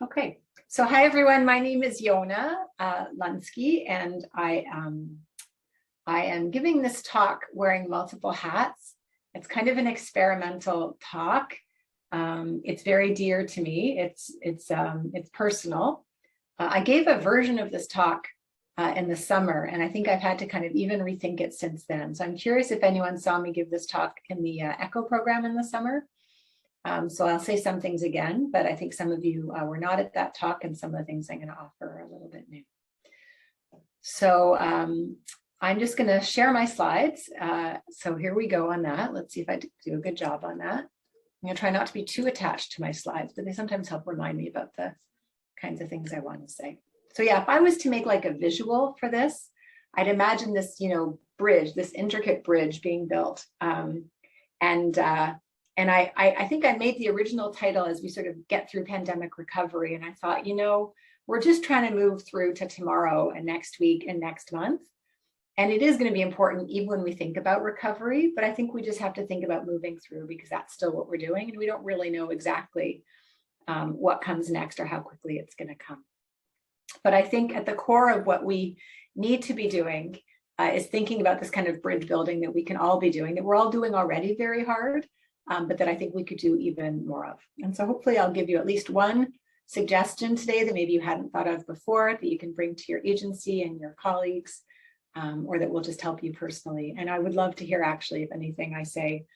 Okay, so hi everyone, my name is Yona Lunsky, and I am giving this talk wearing multiple hats. It's kind of an experimental talk. It's very dear to me. It's personal. I gave a version of this talk in the summer, and I think I've had to kind of even rethink it since then. So I'm curious if anyone saw me give this talk in the ECHO program in the summer. So I'll say some things again, but I think some of you were not at that talk, and some of the things I'm going to offer are a little bit new. So I'm just going to share my slides. So here we go on that. Let's see if I do a good job on that. I'm going to try not to be too attached to my slides, but they sometimes help remind me about the kinds of things I want to say. So yeah, if I was to make like a visual for this, I'd imagine this, bridge, this intricate bridge being built. And I think I made the original title as we sort of get through pandemic recovery. And I thought, we're just trying to move through to tomorrow and next week and next month. And it is going to be important even when we think about recovery, but I think we just have to think about moving through because that's still what we're doing. And we don't really know exactly what comes next or how quickly it's going to come. But I think at the core of what we need to be doing is thinking about this kind of bridge building that we can all be doing, that we're all doing already very hard. But that I think we could do even more of. And so hopefully I'll give you at least one suggestion today that maybe you hadn't thought of before that you can bring to your agency and your colleagues, or that will just help you personally. And I would love to hear actually if anything I say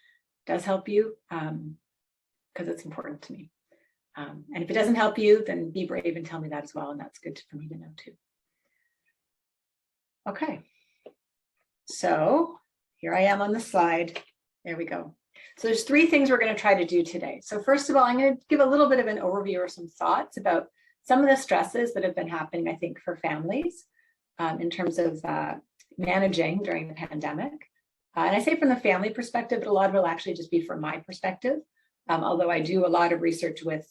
does help you, because it's important to me. And if it doesn't help you, then be brave and tell me that as well. And that's good for me to know too. Okay, so here I am on the slide. There we go. So there's three things we're going to try to do today. So first of all, I'm going to give a little bit of an overview or some thoughts about some of the stresses that have been happening, I think, for families in terms of managing during the pandemic. And I say from the family perspective, but a lot of it will actually just be from my perspective, although I do a lot of research with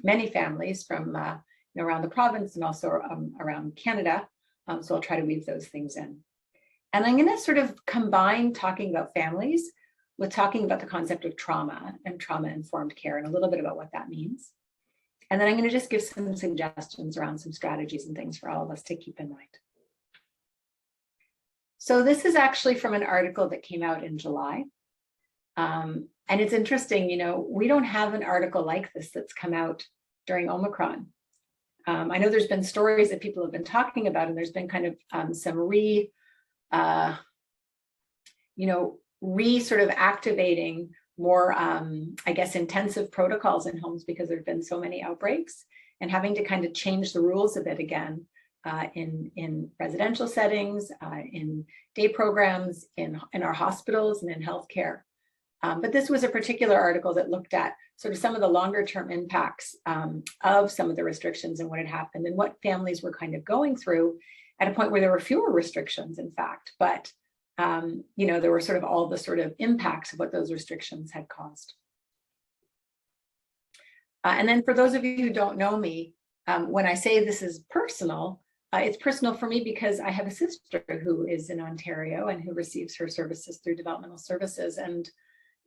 many families from around the province and also around Canada. So I'll try to weave those things in. And I'm going to sort of combine talking about families with talking about the concept of trauma and trauma-informed care and a little bit about what that means. And then I'm going to just give some suggestions around some strategies and things for all of us to keep in mind. So this is actually from an article that came out in July. And it's interesting, we don't have an article like this that's come out during Omicron. I know there's been stories that people have been talking about, and there's been kind of some sort of activating more, I guess, intensive protocols in homes because there have been so many outbreaks, and having to kind of change the rules a bit again in residential settings, in day programs, in our hospitals and in healthcare. But this was a particular article that looked at sort of some of the longer term impacts of some of the restrictions and what had happened and what families were kind of going through at a point where there were fewer restrictions, in fact, but there were sort of all the sort of impacts of what those restrictions had caused. And then for those of you who don't know me, when I say this is personal, it's personal for me because I have a sister who is in Ontario and who receives her services through developmental services. And,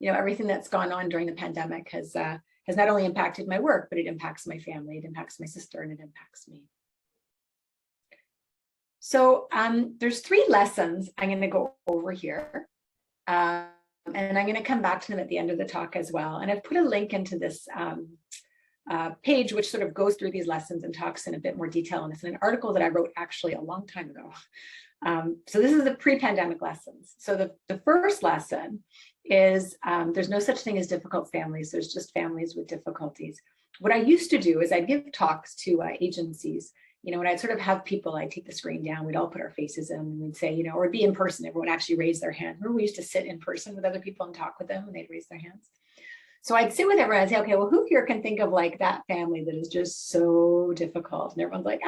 everything that's gone on during the pandemic has not only impacted my work, but it impacts my family, it impacts my sister, and it impacts me. So there's three lessons I'm going to go over here, and I'm going to come back to them at the end of the talk as well. And I've put a link into this page, which sort of goes through these lessons and talks in a bit more detail on this, in an article that I wrote actually a long time ago. So this is the pre-pandemic lessons. So the first lesson is there's no such thing as difficult families. There's just families with difficulties. What I used to do is I'd give talks to agencies. When I'd sort of have people, I'd take the screen down, we'd all put our faces in and we'd say, or it'd be in person, everyone actually raised their hand. Remember we used to sit in person with other people and talk with them and they'd raise their hands. So I'd sit with everyone and say, okay, well, who here can think of like that family that is just so difficult? And everyone's like,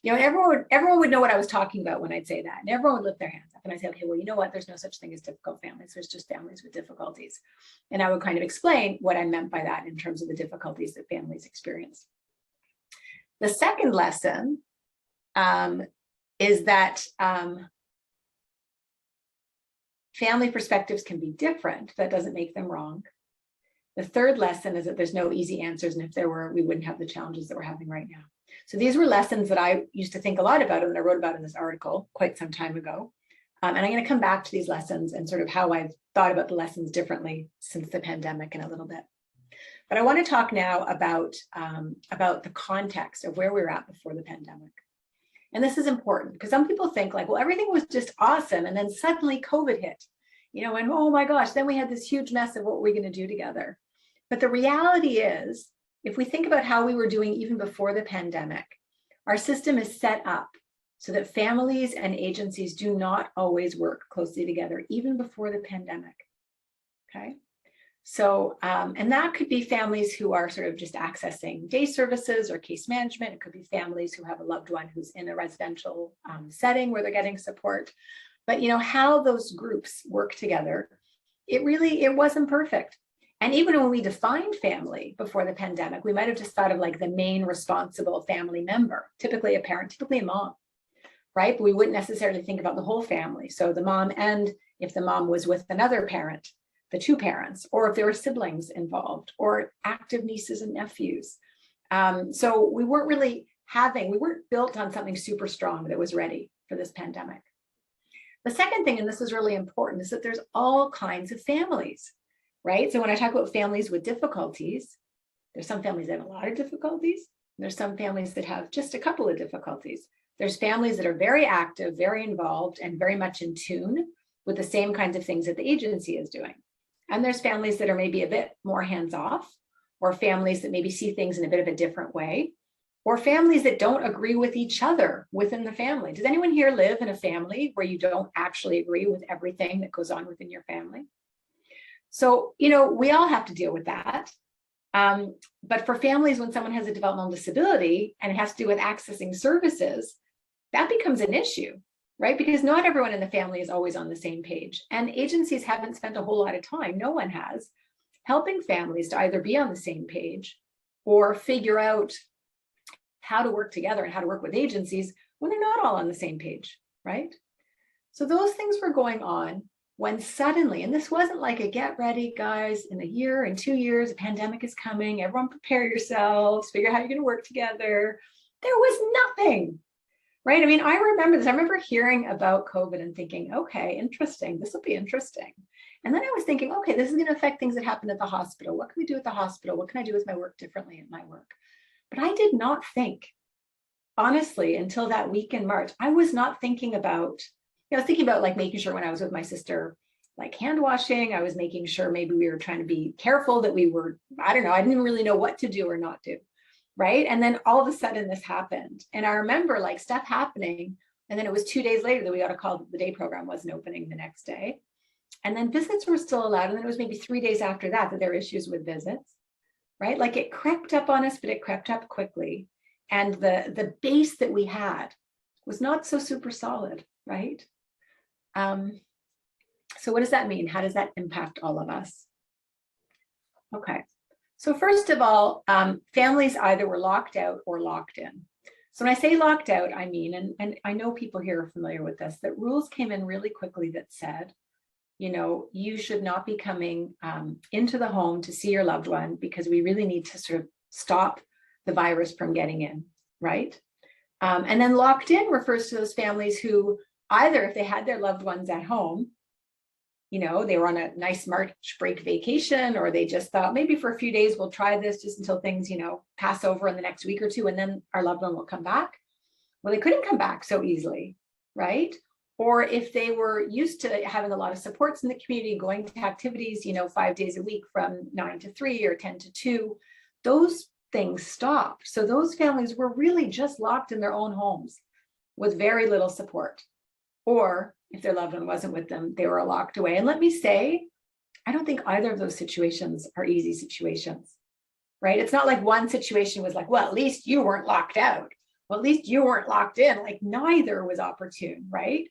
everyone would know what I was talking about when I'd say that. And everyone would lift their hands up. And I'd say, okay, well, you know what? There's no such thing as difficult families. There's just families with difficulties. And I would kind of explain what I meant by that in terms of the difficulties that families experience. The second lesson is that family perspectives can be different. That doesn't make them wrong. The third lesson is that there's no easy answers, and if there were, we wouldn't have the challenges that we're having right now. So these were lessons that I used to think a lot about, and I wrote about in this article quite some time ago. And I'm going to come back to these lessons and sort of how I've thought about the lessons differently since the pandemic in a little bit. But I want to talk now about the context of where we were at before the pandemic. And this is important because some people think like, well, everything was just awesome, and then suddenly COVID hit, you know, and oh my gosh, then we had this huge mess of what we're going to do together. But the reality is, if we think about how we were doing even before the pandemic, our system is set up so that families and agencies do not always work closely together, even before the pandemic. Okay. So, and that could be families who are sort of just accessing day services or case management. It could be families who have a loved one who's in a residential setting where they're getting support. But, you know, how those groups work together, it wasn't perfect. And even when we defined family before the pandemic, we might have just thought of like the main responsible family member, typically a parent, typically a mom, right? But we wouldn't necessarily think about the whole family. So the mom, and if the mom was with another parent, the two parents, or if there were siblings involved, or active nieces and nephews. So we weren't built on something super strong that was ready for this pandemic. The second thing, and this is really important, is that there's all kinds of families. Right? So when I talk about families with difficulties, there's some families that have a lot of difficulties. There's some families that have just a couple of difficulties. There's families that are very active, very involved, and very much in tune with the same kinds of things that the agency is doing. And there's families that are maybe a bit more hands-off, or families that maybe see things in a bit of a different way, or families that don't agree with each other within the family. Does anyone here live in a family where you don't actually agree with everything that goes on within your family? So, you know, we all have to deal with that. But for families, when someone has a developmental disability and it has to do with accessing services, that becomes an issue, right? Because not everyone in the family is always on the same page. And agencies haven't spent a whole lot of time, no one has, helping families to either be on the same page or figure out how to work together and how to work with agencies when they're not all on the same page, right? So those things were going on. When suddenly, and this wasn't like a get ready, guys, in a year, in 2 years, a pandemic is coming, everyone prepare yourselves, figure out how you're going to work together. There was nothing, right? I mean, I remember this. I remember hearing about COVID and thinking, okay, interesting. This will be interesting. And then I was thinking, okay, this is going to affect things that happen at the hospital. What can we do at the hospital? What can I do with my work differently at my work? But I did not think, honestly, until that week in March, I was not thinking about, I was thinking about like making sure when I was with my sister, like hand washing, I was making sure maybe we were trying to be careful that we were, I don't know, I didn't really know what to do or not do, right? And then all of a sudden this happened. And I remember like stuff happening. And then it was 2 days later that we got a call that the day program wasn't opening the next day. And then visits were still allowed. And then it was maybe 3 days after that there were issues with visits, right? Like it crept up on us, but it crept up quickly. And the base that we had was not so super solid, right? So what does that mean? How does that impact all of us? Okay, so first of all, families either were locked out or locked in. So when I say locked out, I mean, and I know people here are familiar with this, that rules came in really quickly that said, you know, you should not be coming into the home to see your loved one because we really need to sort of stop the virus from getting in, right? And then locked in refers to those families who either if they had their loved ones at home, you know, they were on a nice March break vacation, or they just thought maybe for a few days we'll try this just until things, you know, pass over in the next week or two, and then our loved one will come back. Well, they couldn't come back so easily, right? Or if they were used to having a lot of supports in the community, going to activities, you know, 5 days a week from 9 to 3 or 10 to 2, those things stopped. So those families were really just locked in their own homes with very little support. Or if their loved one wasn't with them, they were locked away. And let me say, I don't think either of those situations are easy situations, right? It's not like one situation was like, well, at least you weren't locked out. Well, at least you weren't locked in. Like neither was opportune, right?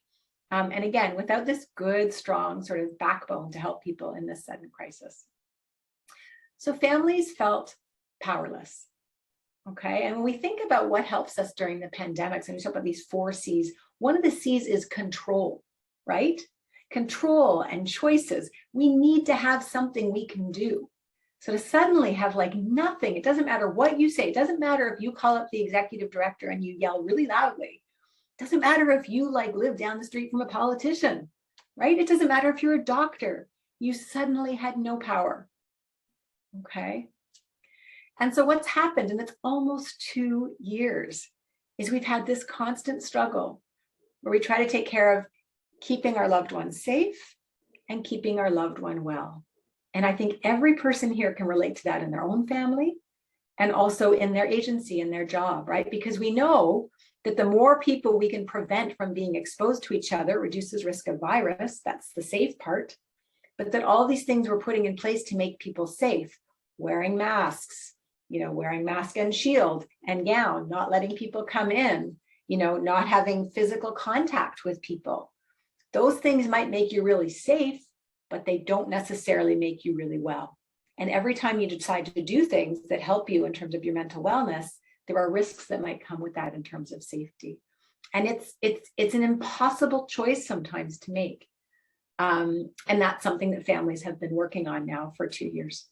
And again, without this good, strong sort of backbone to help people in this sudden crisis. So families felt powerless. Okay, and when we think about what helps us during the pandemics, and we talk about these 4 C's, one of the C's is control, right? Control and choices. We need to have something we can do. So to suddenly have like nothing, it doesn't matter what you say. It doesn't matter if you call up the executive director and you yell really loudly. It doesn't matter if you like live down the street from a politician, right? It doesn't matter if you're a doctor. You suddenly had no power. Okay. And so what's happened, and it's almost 2 years, is we've had this constant struggle where we try to take care of keeping our loved one safe and keeping our loved one well. And I think every person here can relate to that in their own family and also in their agency, in their job, right? Because we know that the more people we can prevent from being exposed to each other reduces risk of virus. That's the safe part. But that all these things we're putting in place to make people safe, wearing masks, wearing mask and shield and gown, not letting people come in, not having physical contact with people. Those things might make you really safe, but they don't necessarily make you really well. And every time you decide to do things that help you in terms of your mental wellness, there are risks that might come with that in terms of safety. And it's an impossible choice sometimes to make. And that's something that families have been working on now for 2 years.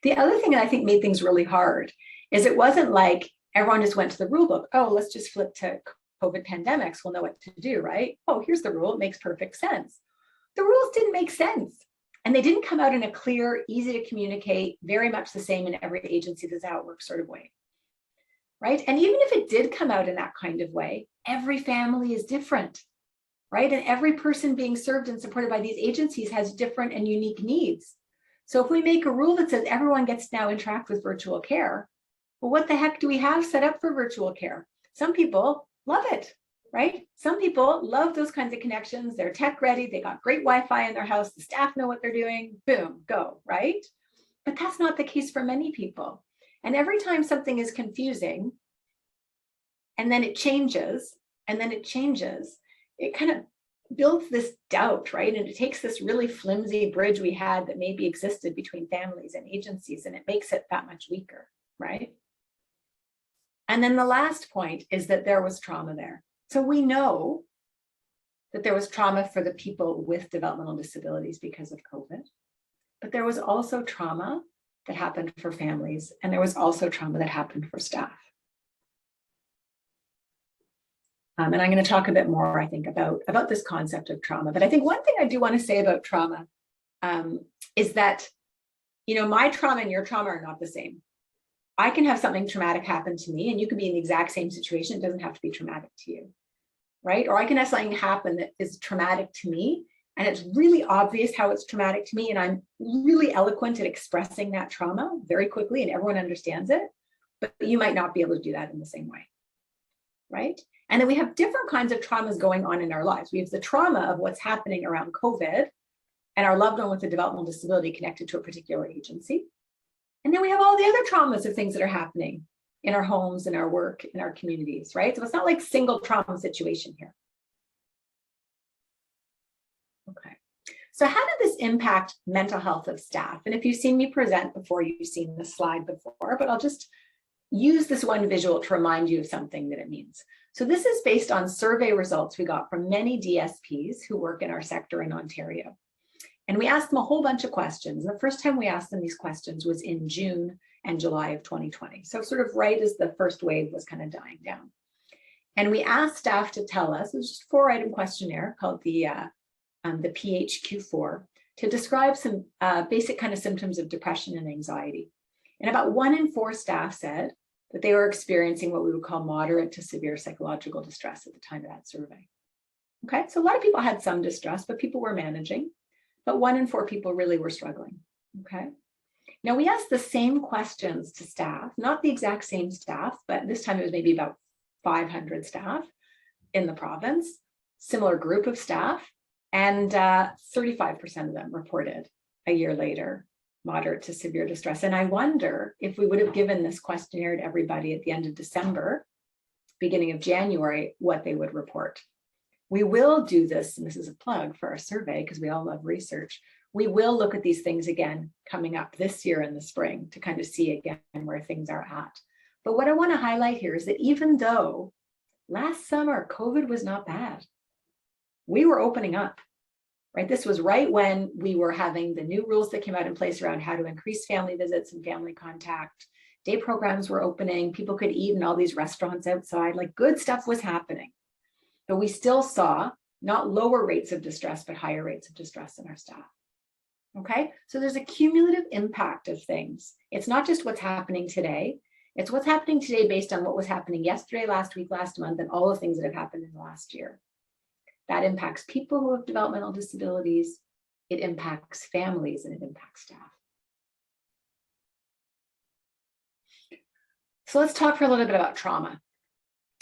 The other thing that I think made things really hard is it wasn't like everyone just went to the rule book. Oh, let's just flip to COVID pandemics. We'll know what to do, right? Oh, here's the rule. It makes perfect sense. The rules didn't make sense. And they didn't come out in a clear, easy to communicate, very much the same in every agency, that's how it works sort of way, right? And even if it did come out in that kind of way, every family is different, right? And every person being served and supported by these agencies has different and unique needs. So if we make a rule that says everyone gets to now interact with virtual care, well, what the heck do we have set up for virtual care? Some people love it, right? Some people love those kinds of connections. They're tech ready. They got great Wi-Fi in their house. The staff know what they're doing. Boom, go, right? But that's not the case for many people. And every time something is confusing, and then it changes, and then it changes, it kind of builds this doubt, right? And it takes this really flimsy bridge we had that maybe existed between families and agencies, and it makes it that much weaker, right? And then the last point is that there was trauma there. So we know that there was trauma for the people with developmental disabilities because of COVID, but there was also trauma that happened for families, and there was also trauma that happened for staff. And I'm going to talk a bit more, I think, about this concept of trauma. But I think one thing I do want to say about trauma is that, my trauma and your trauma are not the same. I can have something traumatic happen to me, and you can be in the exact same situation. It doesn't have to be traumatic to you, right? Or I can have something happen that is traumatic to me, and it's really obvious how it's traumatic to me, and I'm really eloquent at expressing that trauma very quickly, and everyone understands it. But you might not be able to do that in the same way, right? And then we have different kinds of traumas going on in our lives. We have the trauma of what's happening around COVID and our loved one with a developmental disability connected to a particular agency. And then we have all the other traumas of things that are happening in our homes, in our work, in our communities, right? So it's not like single trauma situation here. Okay. So how did this impact mental health of staff? And if you've seen me present before, you've seen this slide before, but I'll just use this one visual to remind you of something that it means. So this is based on survey results we got from many DSPs who work in our sector in Ontario. And we asked them a whole bunch of questions. The first time we asked them these questions was in June and July of 2020. So sort of right as the first wave was kind of dying down. And we asked staff to tell us, it was just a 4-item questionnaire called the PHQ-4, to describe some basic kind of symptoms of depression and anxiety. And about 1 in 4 staff said that they were experiencing what we would call moderate to severe psychological distress at the time of that survey. Okay, so a lot of people had some distress, but people were managing. But 1 in 4 people really were struggling. Okay. Now we asked the same questions to staff, not the exact same staff, but this time it was maybe about 500 staff in the province, similar group of staff, and 35% of them reported a year later moderate to severe distress. And I wonder if we would have given this questionnaire to everybody at the end of December, beginning of January, what they would report. We will do this, and this is a plug for our survey because we all love research. We will look at these things again coming up this year in the spring to kind of see again where things are at. But what I want to highlight here is that even though last summer COVID was not bad, we were opening up, right? This was right when we were having the new rules that came out in place around how to increase family visits and family contact. Day programs were opening, people could eat in all these restaurants outside, like good stuff was happening. But we still saw not lower rates of distress, but higher rates of distress in our staff. Okay, so there's a cumulative impact of things. It's not just what's happening today, it's what's happening today based on what was happening yesterday, last week, last month, and all the things that have happened in the last year. That impacts people who have developmental disabilities, it impacts families, and it impacts staff. So let's talk for a little bit about trauma.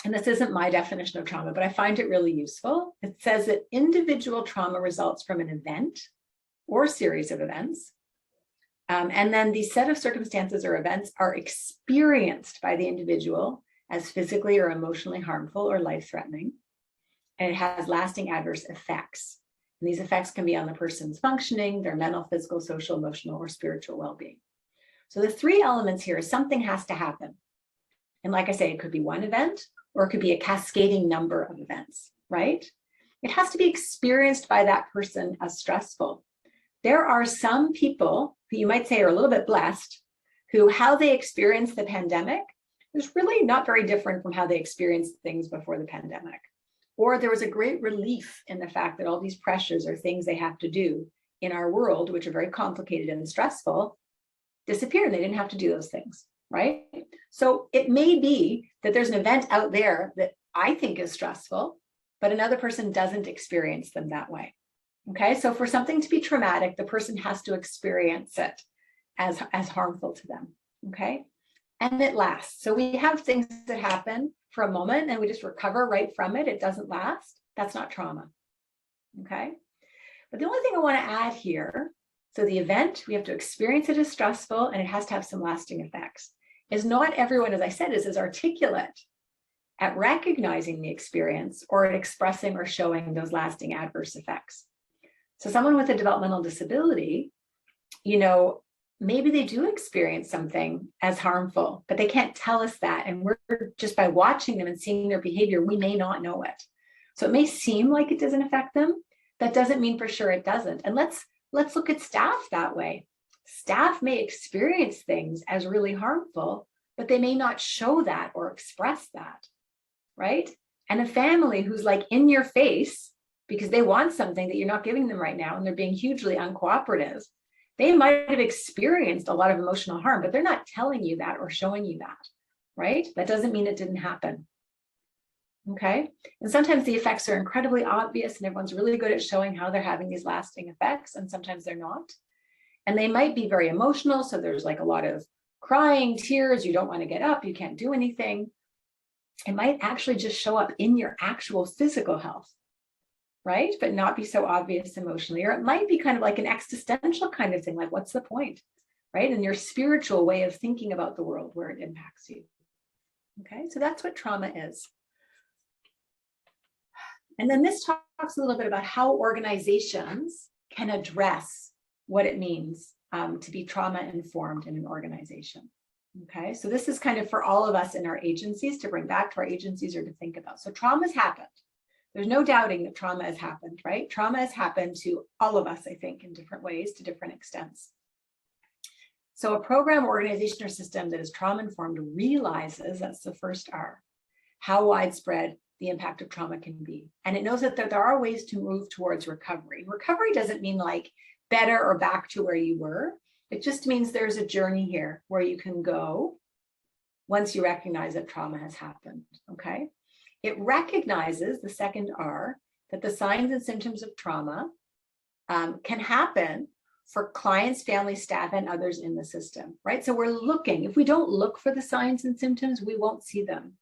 And this isn't my definition of trauma, but I find it really useful. It says that individual trauma results from an event or series of events. And then these set of circumstances or events are experienced by the individual as physically or emotionally harmful or life-threatening. And it has lasting adverse effects. And these effects can be on the person's functioning, their mental, physical, social, emotional, or spiritual well-being. So the three elements here is something has to happen. And like I say, it could be one event, or it could be a cascading number of events, right? It has to be experienced by that person as stressful. There are some people who you might say are a little bit blessed, who how they experience the pandemic is really not very different from how they experienced things before the pandemic. Or there was a great relief in the fact that all these pressures or things they have to do in our world, which are very complicated and stressful, disappeared. They didn't have to do those things, right? So it may be that there's an event out there that I think is stressful, but another person doesn't experience them that way. Okay, so for something to be traumatic, the person has to experience it as harmful to them, okay? And it lasts. So we have things that happen for a moment and we just recover right from it. It doesn't last. That's not trauma, okay? But the only thing I want to add here, so the event, we have to experience it as stressful and it has to have some lasting effects, is not everyone, as I said, is as articulate at recognizing the experience or at expressing or showing those lasting adverse effects. So someone with a developmental disability, you know, maybe they do experience something as harmful, but they can't tell us that. And we're just by watching them and seeing their behavior, we may not know it. So it may seem like it doesn't affect them. That doesn't mean for sure it doesn't. And let's look at staff that way. Staff may experience things as really harmful, but they may not show that or express that, right? And a family who's like in your face because they want something that you're not giving them right now and they're being hugely uncooperative, they might have experienced a lot of emotional harm, but they're not telling you that or showing you that, right? That doesn't mean it didn't happen, okay? And sometimes the effects are incredibly obvious and everyone's really good at showing how they're having these lasting effects, and sometimes they're not. And they might be very emotional, so there's like a lot of crying, tears, you don't want to get up, you can't do anything. It might actually just show up in your actual physical health, right? But not be so obvious emotionally. Or it might be kind of like an existential kind of thing, like what's the point, right? And your spiritual way of thinking about the world where it impacts you. Okay, so that's what trauma is. And then this talks a little bit about how organizations can address what it means to be trauma informed in an organization. Okay, so this is kind of for all of us in our agencies to bring back to our agencies or to think about. So trauma's happened. There's no doubting that trauma has happened, right? Trauma has happened to all of us, I think, in different ways, to different extents. So a program, organization, or system that is trauma-informed realizes, that's the first R, how widespread the impact of trauma can be. And it knows that there are ways to move towards recovery. Recovery doesn't mean like better or back to where you were. It just means there's a journey here where you can go once you recognize that trauma has happened, okay? It recognizes, the second R, that the signs and symptoms of trauma can happen for clients, family, staff, and others in the system, right? So we're looking. If we don't look for the signs and symptoms, we won't see them.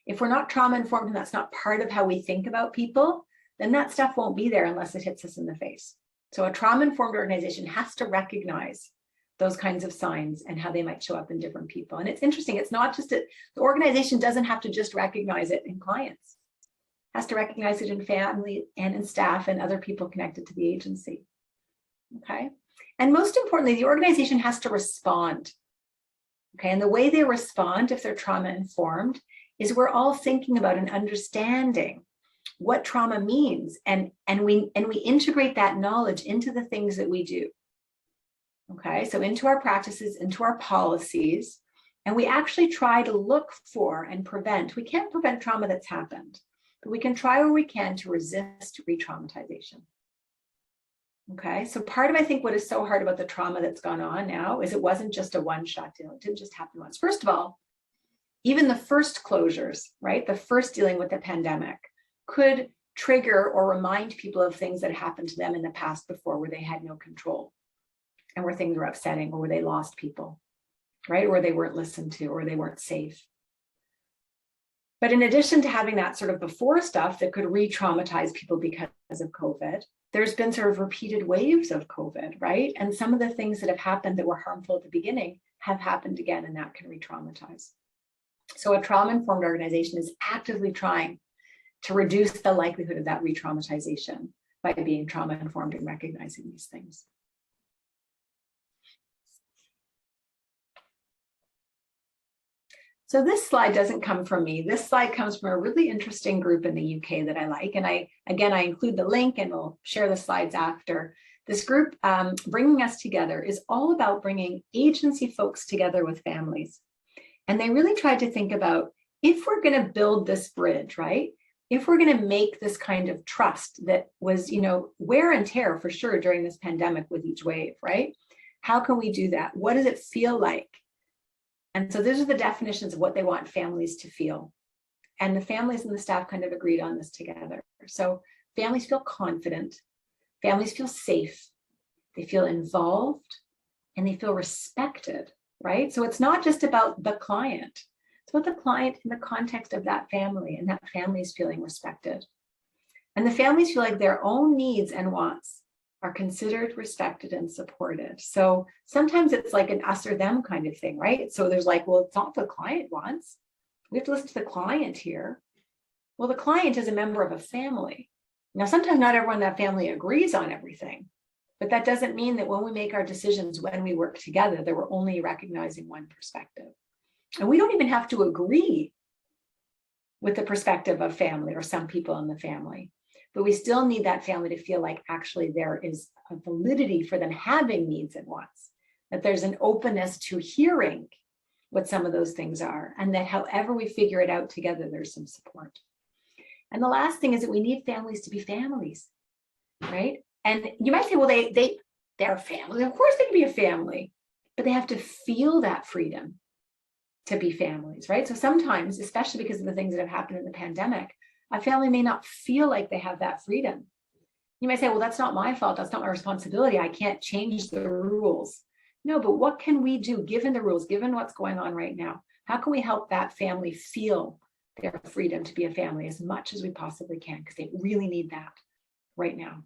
If we're not trauma-informed and that's not part of how we think about people, then that stuff won't be there unless it hits us in the face. So a trauma-informed organization has to recognize those kinds of signs and how they might show up in different people. And it's interesting, it's not just the organization doesn't have to just recognize it in clients. It has to recognize it in family and in staff and other people connected to the agency, okay? And most importantly, the organization has to respond, okay? And the way they respond, if they're trauma informed, is we're all thinking about and understanding what trauma means, and we integrate that knowledge into the things that we do. Okay, so into our practices, into our policies, and we actually try to look for and prevent. We can't prevent trauma that's happened, but we can try where we can to resist re-traumatization. Okay, so part of, I think, what is so hard about the trauma that's gone on now is it wasn't just a one-shot deal. It didn't just happen once. First of all, even the first closures, right, the first dealing with the pandemic could trigger or remind people of things that happened to them in the past before, where they had no control and where things were upsetting, or where they lost people, right, or they weren't listened to, or they weren't safe. But in addition to having that sort of before stuff that could re-traumatize people because of COVID, there's been sort of repeated waves of COVID, right? And some of the things that have happened that were harmful at the beginning have happened again, and that can re-traumatize. So a trauma-informed organization is actively trying to reduce the likelihood of that re-traumatization by being trauma-informed and recognizing these things. So this slide doesn't come from me. This slide comes from a really interesting group in the UK that I like. And I include the link, and we'll share the slides after. This group, Bringing Us Together, is all about bringing agency folks together with families. And they really tried to think about, if we're going to build this bridge, right? If we're going to make this kind of trust that was, wear and tear for sure during this pandemic with each wave, right? How can we do that? What does it feel like? And so those are the definitions of what they want families to feel. And the families and the staff kind of agreed on this together. So families feel confident, families feel safe, they feel involved, and they feel respected, right? So it's not just about the client. It's about the client in the context of that family, and that family is feeling respected. And the families feel like their own needs and wants are considered, respected, and supported. So sometimes it's like an us or them kind of thing, right? So there's like, well, it's not what the client wants. We have to listen to the client here. Well, the client is a member of a family. Now, sometimes not everyone in that family agrees on everything, but that doesn't mean that when we make our decisions, when we work together, that we're only recognizing one perspective. And we don't even have to agree with the perspective of family or some people in the family. But we still need that family to feel like actually there is a validity for them having needs and wants, that there's an openness to hearing what some of those things are, and that however we figure it out together, there's some support. And the last thing is that we need families to be families, right? And you might say, well, they're families. Of course they can be a family, but they have to feel that freedom to be families, right? So sometimes, especially because of the things that have happened in the pandemic, a family may not feel like they have that freedom. You might say, well, that's not my fault. That's not my responsibility. I can't change the rules. No, but what can we do given the rules, given what's going on right now? How can we help that family feel their freedom to be a family as much as we possibly can? Because they really need that right now.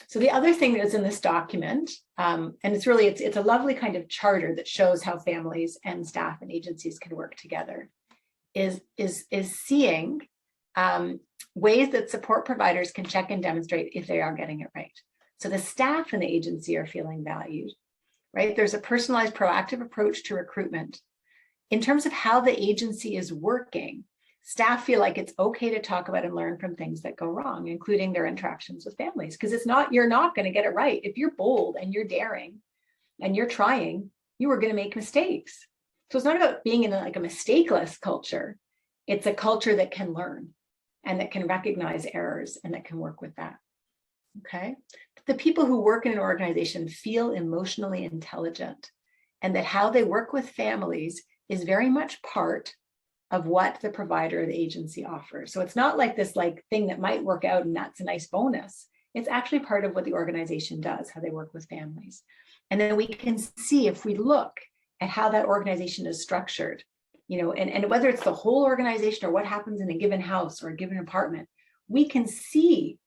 So the other thing that's in this document, and it's a lovely kind of charter that shows how families and staff and agencies can work together, is seeing ways that support providers can check and demonstrate if they are getting it right. So the staff and the agency are feeling valued, right? There's a personalized, proactive approach to recruitment. In terms of how the agency is working, staff feel like it's okay to talk about and learn from things that go wrong, including their interactions with families, because you're not going to get it right. If you're bold and you're daring and you're trying, you are going to make mistakes. So it's not about being in like a mistakeless culture. It's a culture that can learn and that can recognize errors and that can work with that. Okay. The people who work in an organization feel emotionally intelligent, and that how they work with families is very much part of what the provider or the agency offers. So it's not like this thing that might work out and that's a nice bonus. It's actually part of what the organization does, how they work with families. And then we can see, if we look at how that organization is structured, and whether it's the whole organization or what happens in a given house or a given apartment, we can see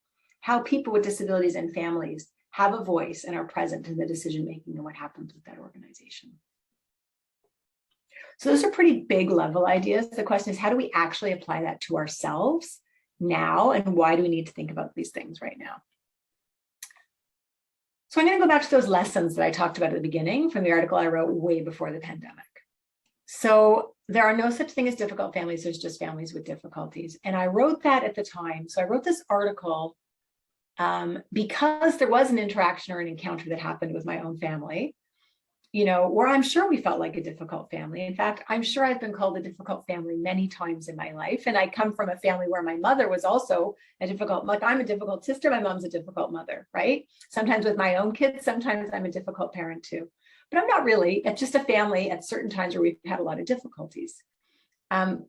how people with disabilities and families have a voice and are present in the decision-making and what happens with that organization. So those are pretty big level ideas. The question is, how do we actually apply that to ourselves now, and why do we need to think about these things right now? So I'm going to go back to those lessons that I talked about at the beginning from the article I wrote way before the pandemic. So there are no such thing as difficult families. There's just families with difficulties. And I wrote that at the time. So I wrote this article because there was an interaction or an encounter that happened with my own family, where I'm sure we felt like a difficult family. In fact, I'm sure I've been called a difficult family many times in my life. And I come from a family where my mother was also I'm a difficult sister. My mom's a difficult mother, right? Sometimes with my own kids, sometimes I'm a difficult parent too. But I'm not really. It's just a family at certain times where we've had a lot of difficulties. And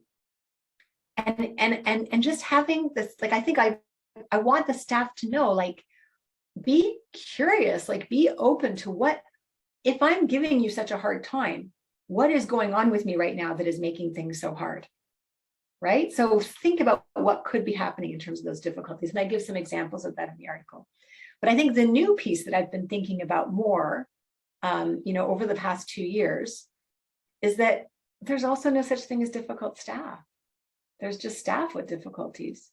just having this, I think I want the staff to know, be curious, be open to what, if I'm giving you such a hard time, what is going on with me right now that is making things so hard, right? So think about what could be happening in terms of those difficulties. And I give some examples of that in the article. But I think the new piece that I've been thinking about more, over the past 2 years, is that there's also no such thing as difficult staff. There's just staff with difficulties.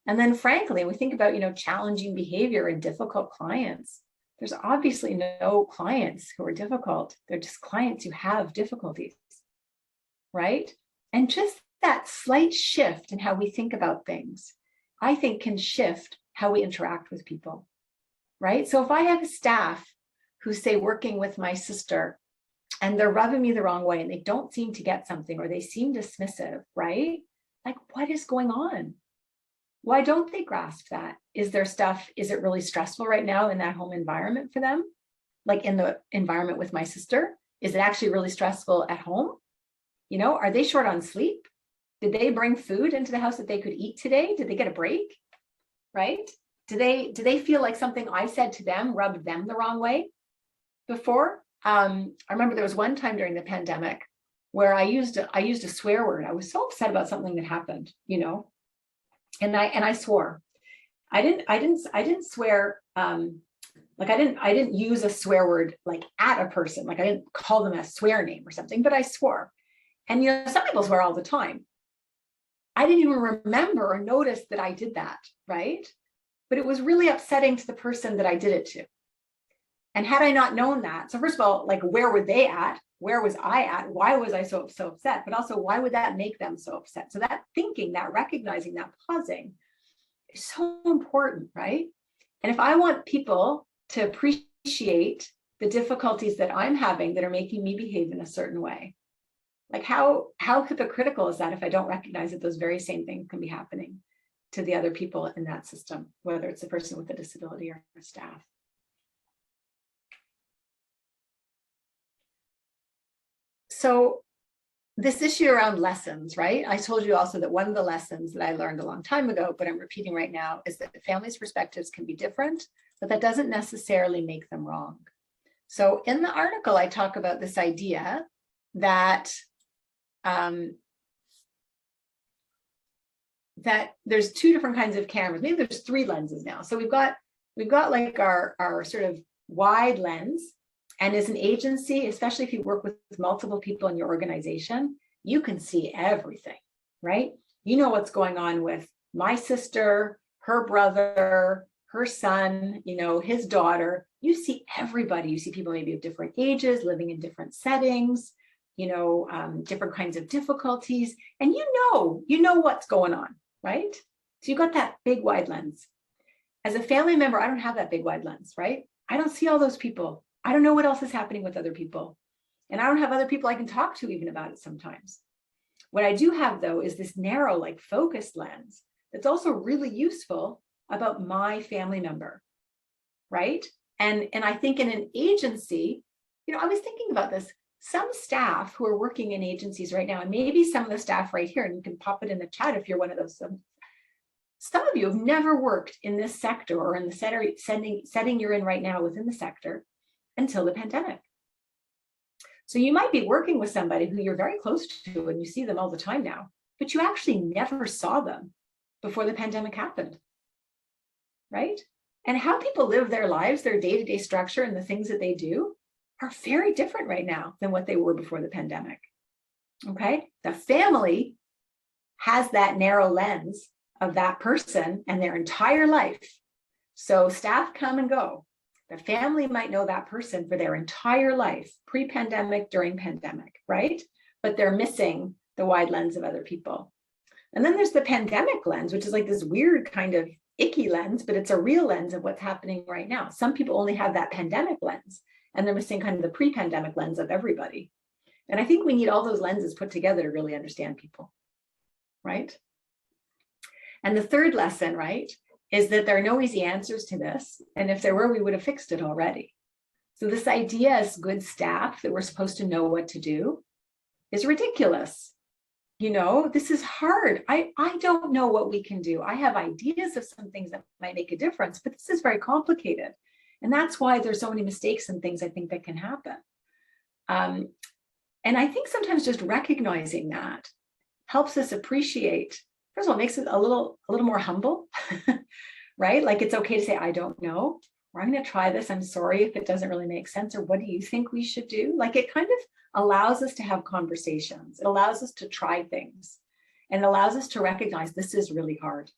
And then frankly, we think about, challenging behavior and difficult clients. There's obviously no clients who are difficult. They're just clients who have difficulties, right? And just that slight shift in how we think about things, I think can shift how we interact with people, right? So if I have a staff who's, say, working with my sister and they're rubbing me the wrong way and they don't seem to get something, or they seem dismissive, right? What is going on? Why don't they grasp that? Is it really stressful right now in that home environment for them? Like in the environment with my sister? Is it actually really stressful at home? Are they short on sleep? Did they bring food into the house that they could eat today? Did they get a break? Right? Do they feel like something I said to them rubbed them the wrong way before? I remember there was one time during the pandemic where I used a swear word. I was so upset about something that happened, and I swore. I didn't swear. I didn't use a swear word at a person. I didn't call them a swear name or something, but I swore. And some people swear all the time. I didn't even remember or notice that I did that, right? But it was really upsetting to the person that I did it to. And had I not known that, so first of all, where were they at? Where was I at? Why was I so upset? But also, why would that make them so upset? So that thinking, that recognizing, that pausing is so important, right? And if I want people to appreciate the difficulties that I'm having that are making me behave in a certain way, how hypocritical is that if I don't recognize that those very same things can be happening to the other people in that system, whether it's a person with a disability or a staff? So this issue around lessons, right? I told you also that one of the lessons that I learned a long time ago, but I'm repeating right now, is that families' perspectives can be different, but that doesn't necessarily make them wrong. So in the article, I talk about this idea that that there's two different kinds of cameras. Maybe there's 3 lenses now. So we've got our sort of wide lens. And as an agency, especially if you work with multiple people in your organization, you can see everything, right? You know what's going on with my sister, her brother, her son, his daughter. You see everybody. You see people maybe of different ages, living in different settings, different kinds of difficulties. And you know what's going on, right? So you got that big wide lens. As a family member, I don't have that big wide lens, right? I don't see all those people. I don't know what else is happening with other people. And I don't have other people I can talk to even about it sometimes. What I do have, though, is this narrow, focused lens that's also really useful about my family member, right? And I think in an agency, I was thinking about this. Some staff who are working in agencies right now, and maybe some of the staff right here, and you can pop it in the chat if you're one of those. Some of you have never worked in this sector or in the setting you're in right now within the sector until the pandemic. So you might be working with somebody who you're very close to and you see them all the time now, but you actually never saw them before the pandemic happened, right? And how people live their lives, their day-to-day structure and the things that they do are very different right now than what they were before the pandemic, okay? The family has that narrow lens of that person and their entire life. So staff come and go. The family might know that person for their entire life, pre-pandemic, during pandemic, right? but they're missing the wide lens of other people. And then there's the pandemic lens, which is like this weird kind of icky lens, but it's a real lens of what's happening right now. Some people only have that pandemic lens, and they're missing kind of the pre-pandemic lens of everybody. And I think we need all those lenses put together to really understand people, right? And the third lesson, right, is that there are no easy answers to this. And if there were, we would have fixed it already. So this idea as good staff that we're supposed to know what to do is ridiculous. You know, this is hard. I don't know what we can do. I have ideas of some things that might make a difference, but this is very complicated. And that's why there's so many mistakes and things I think that can happen. And I think sometimes just recognizing that helps us appreciate, first of all, makes it a little more humble, right? Like it's okay to say, I don't know, or I'm going to try this. I'm sorry if it doesn't really make sense, or what do you think we should do? Like it kind of allows us to have conversations. It allows us to try things, and it allows us to recognize this is really hard.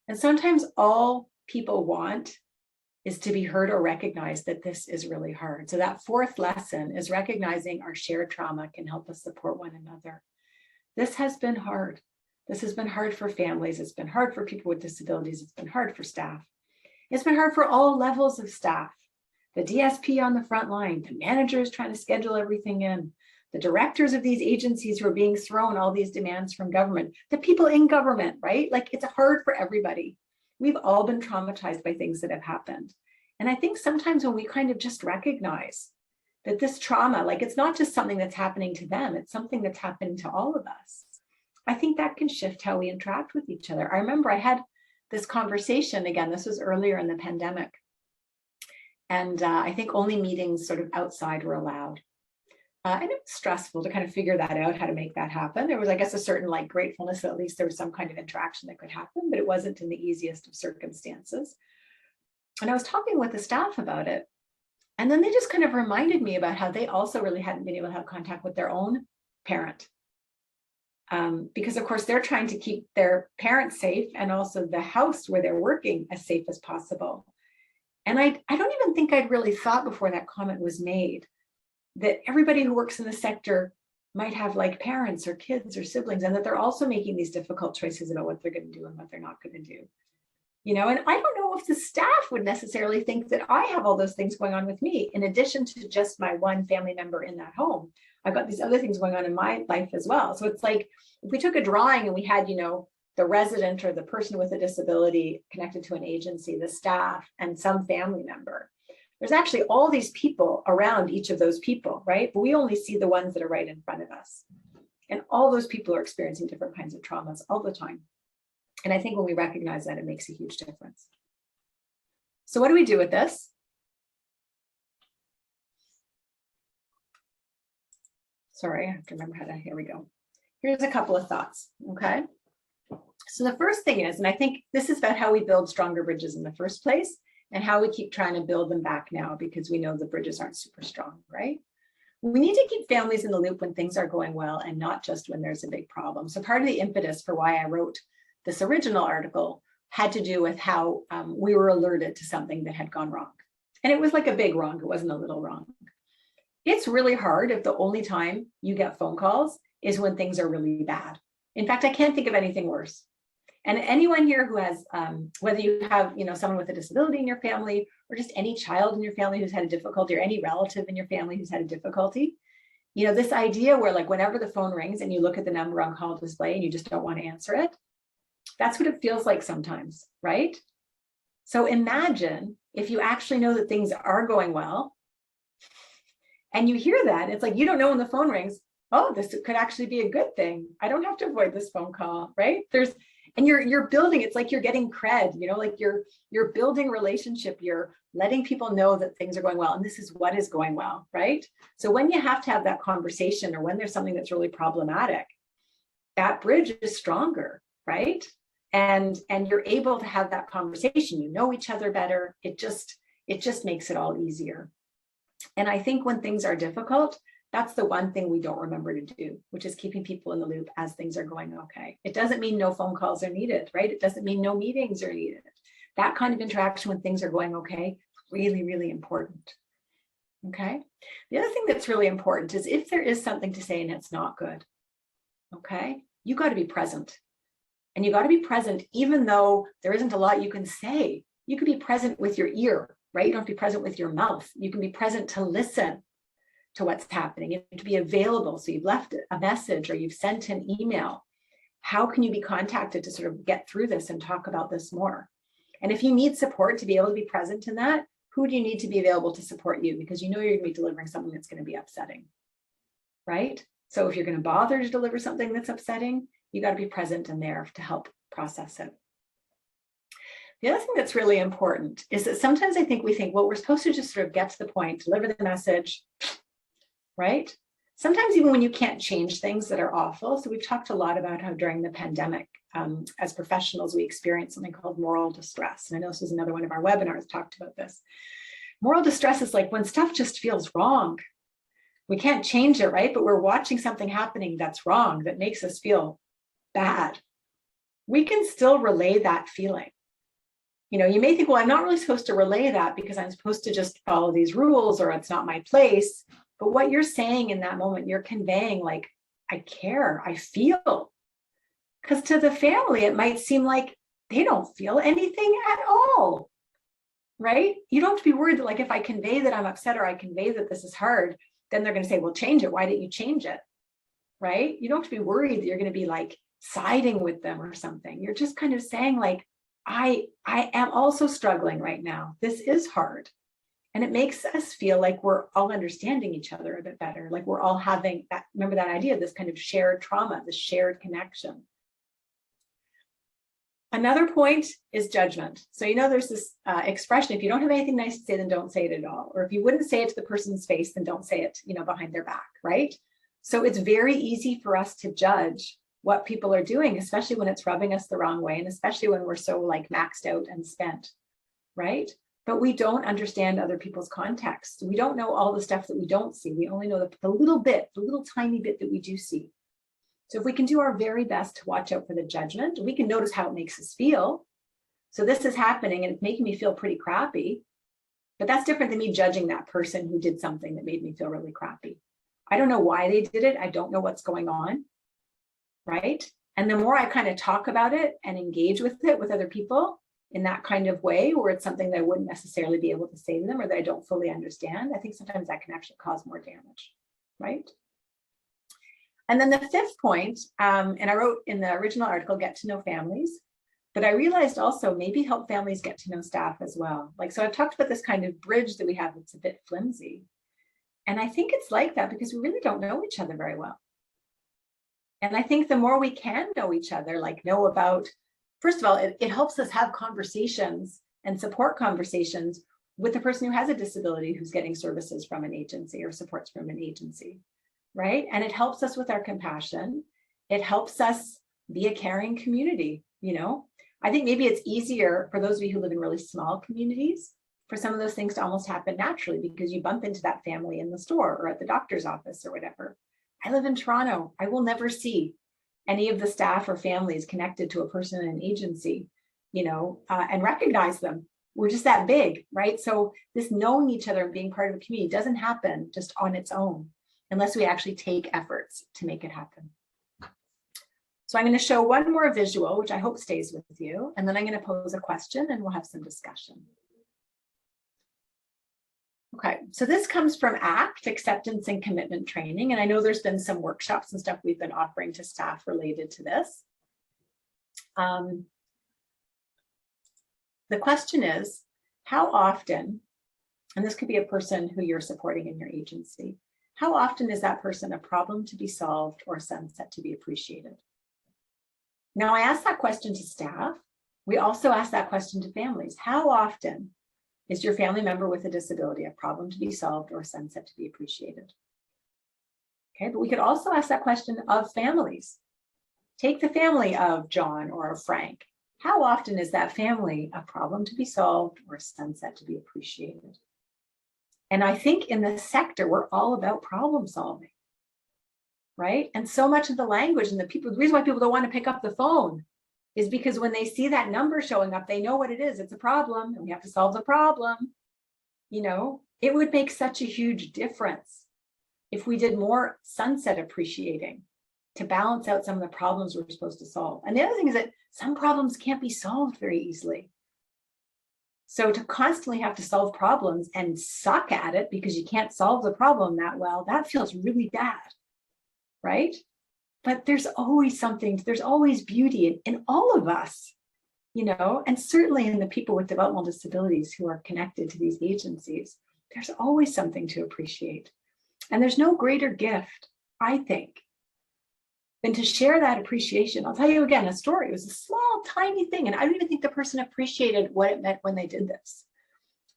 And sometimes all people want is to be heard or recognized that this is really hard. So that fourth lesson is recognizing our shared trauma can help us support one another. This has been hard. This has been hard for families. It's been hard for people with disabilities. It's been hard for staff. It's been hard for all levels of staff. The DSP on the front line, the managers trying to schedule everything in, the directors of these agencies who are being thrown all these demands from government, the people in government, right? Like it's hard for everybody. We've all been traumatized by things that have happened. And I think sometimes when we kind of just recognize that this trauma, like it's not just something that's happening to them, it's something that's happening to all of us. I think that can shift how we interact with each other. I remember I had this conversation, again, this was earlier in the pandemic. And I think only meetings sort of outside were allowed. And it was stressful to kind of figure that out, how to make that happen. There was, I guess, a certain like gratefulness that at least there was some kind of interaction that could happen, but it wasn't in the easiest of circumstances. And I was talking with the staff about it. And then they just kind of reminded me about how they also really hadn't been able to have contact with their own parent. Because of course they're trying to keep their parents safe and also the house where they're working as safe as possible. And I don't even think I'd really thought before that comment was made that everybody who works in the sector might have like parents or kids or siblings, and that they're also making these difficult choices about what they're going to do and what they're not going to do. You know, and I don't know if the staff would necessarily think that I have all those things going on with me, in addition to just my one family member in that home. I've got these other things going on in my life as well. So it's like, if we took a drawing and we had, you know, the resident or the person with a disability connected to an agency, the staff, and some family member, there's actually all these people around each of those people, right? But we only see the ones that are right in front of us. And all those people are experiencing different kinds of traumas all the time. And I think when we recognize that, it makes a huge difference. So what do we do with this? Sorry, I have to remember how to, here we go. Here's a couple of thoughts, okay? So the first thing is, and I think this is about how we build stronger bridges in the first place and how we keep trying to build them back now because we know the bridges aren't super strong, right? We need to keep families in the loop when things are going well and not just when there's a big problem. So part of the impetus for why I wrote this original article had to do with how we were alerted to something that had gone wrong. And it was like a big wrong, it wasn't a little wrong. It's really hard if the only time you get phone calls is when things are really bad. In fact, I can't think of anything worse. And anyone here who has, whether you have, you know, someone with a disability in your family, or just any child in your family who's had a difficulty, or any relative in your family who's had a difficulty, you know, this idea where like whenever the phone rings and you look at the number on call display and you just don't want to answer it, that's what it feels like sometimes, right? So imagine if you actually know that things are going well and you hear that, it's like, you don't know when the phone rings, oh, this could actually be a good thing. I don't have to avoid this phone call, right? And you're building, it's like you're getting cred, you know, like you're building relationship, you're letting people know that things are going well, and this is what is going well, right? So when you have to have that conversation, or when there's something that's really problematic, that bridge is stronger, right? And you're able to have that conversation, you know each other better, it just makes it all easier. And I think when things are difficult, that's the one thing we don't remember to do, which is keeping people in the loop as things are going okay. It doesn't mean no phone calls are needed, right? It doesn't mean no meetings are needed. That kind of interaction when things are going okay, really, really important. Okay. The other thing that's really important is if there is something to say and it's not good, okay, you got to be present. And you got to be present even though there isn't a lot you can say. You can be present with your ear, right? You don't have to be present with your mouth. You can be present to listen to what's happening. You have to be available. So you've left a message or you've sent an email. How can you be contacted to sort of get through this and talk about this more? And if you need support to be able to be present in that, who do you need to be available to support you? Because you know you're going to be delivering something that's going to be upsetting, right? So if you're going to bother to deliver something that's upsetting, you got to be present and there to help process it. The other thing that's really important is that sometimes I think we think, well, we're supposed to just sort of get to the point, deliver the message, right? Sometimes even when you can't change things that are awful. So we've talked a lot about how during the pandemic, as professionals, we experience something called moral distress. And I know this was another one of our webinars talked about this. Moral distress is like when stuff just feels wrong. We can't change it, right? But we're watching something happening that's wrong, that makes us feel bad. We can still relay that feeling. You know, you may think, well, I'm not really supposed to relay that because I'm supposed to just follow these rules or it's not my place. But what you're saying in that moment, you're conveying like, I care, I feel. Because to the family, it might seem like they don't feel anything at all, right? You don't have to be worried that like if I convey that I'm upset or I convey that this is hard, then they're going to say, well, change it. Why didn't you change it, right? You don't have to be worried that you're going to be like siding with them or something. You're just kind of saying like, I am also struggling right now. This is hard. And it makes us feel like we're all understanding each other a bit better. Like we're all having that, remember that idea, this kind of shared trauma, this shared connection. Another point is judgment. So, you know, there's this expression, if you don't have anything nice to say, then don't say it at all. Or if you wouldn't say it to the person's face, then don't say it, you know, behind their back, right? So it's very easy for us to judge what people are doing, especially when it's rubbing us the wrong way, and especially when we're so like maxed out and spent, right? But we don't understand other people's context. We don't know all the stuff that we don't see. We only know the little bit, the little tiny bit that we do see. So if we can do our very best to watch out for the judgment, we can notice how it makes us feel. So this is happening and it's making me feel pretty crappy, but that's different than me judging that person who did something that made me feel really crappy. I don't know why they did it. I don't know what's going on, right? And the more I kind of talk about it and engage with it with other people in that kind of way, where it's something that I wouldn't necessarily be able to say to them or that I don't fully understand, I think sometimes that can actually cause more damage, right? And then the fifth point, and I wrote in the original article, get to know families, but I realized also maybe help families get to know staff as well. Like, so I've talked about this kind of bridge that we have that's a bit flimsy. And I think it's like that because we really don't know each other very well. And I think the more we can know each other, like know about, first of all, it helps us have conversations and support conversations with the person who has a disability who's getting services from an agency or supports from an agency. Right? And it helps us with our compassion. It helps us be a caring community, you know? I think maybe it's easier for those of you who live in really small communities for some of those things to almost happen naturally because you bump into that family in the store or at the doctor's office or whatever. I live in Toronto. I will never see any of the staff or families connected to a person in an agency, you know, and recognize them. We're just that big, right? So this knowing each other and being part of a community doesn't happen just on its own, unless we actually take efforts to make it happen. So I'm going to show one more visual, which I hope stays with you, and then I'm going to pose a question and we'll have some discussion. Okay, so this comes from ACT, Acceptance and Commitment Training, and I know there's been some workshops and stuff we've been offering to staff related to this. The question is, how often, and this could be a person who you're supporting in your agency, how often is that person a problem to be solved or a sunset to be appreciated? Now, I asked that question to staff. We also asked that question to families. How often is your family member with a disability a problem to be solved or a sunset to be appreciated? Okay, but we could also ask that question of families. Take the family of John or of Frank. How often is that family a problem to be solved or a sunset to be appreciated? And I think in this sector, we're all about problem solving, right? And so much of the language and the reason why people don't want to pick up the phone is because when they see that number showing up, they know what it is. It's a problem and we have to solve the problem, you know? It would make such a huge difference if we did more sunset appreciating to balance out some of the problems we're supposed to solve. And the other thing is that some problems can't be solved very easily. So to constantly have to solve problems and suck at it because you can't solve the problem that well, that feels really bad, right? But there's always something, there's always beauty in all of us, you know, and certainly in the people with developmental disabilities who are connected to these agencies, there's always something to appreciate. And there's no greater gift, I think, than to share that appreciation. I'll tell you again, a story. It was a small, tiny thing. And I don't even think the person appreciated what it meant when they did this.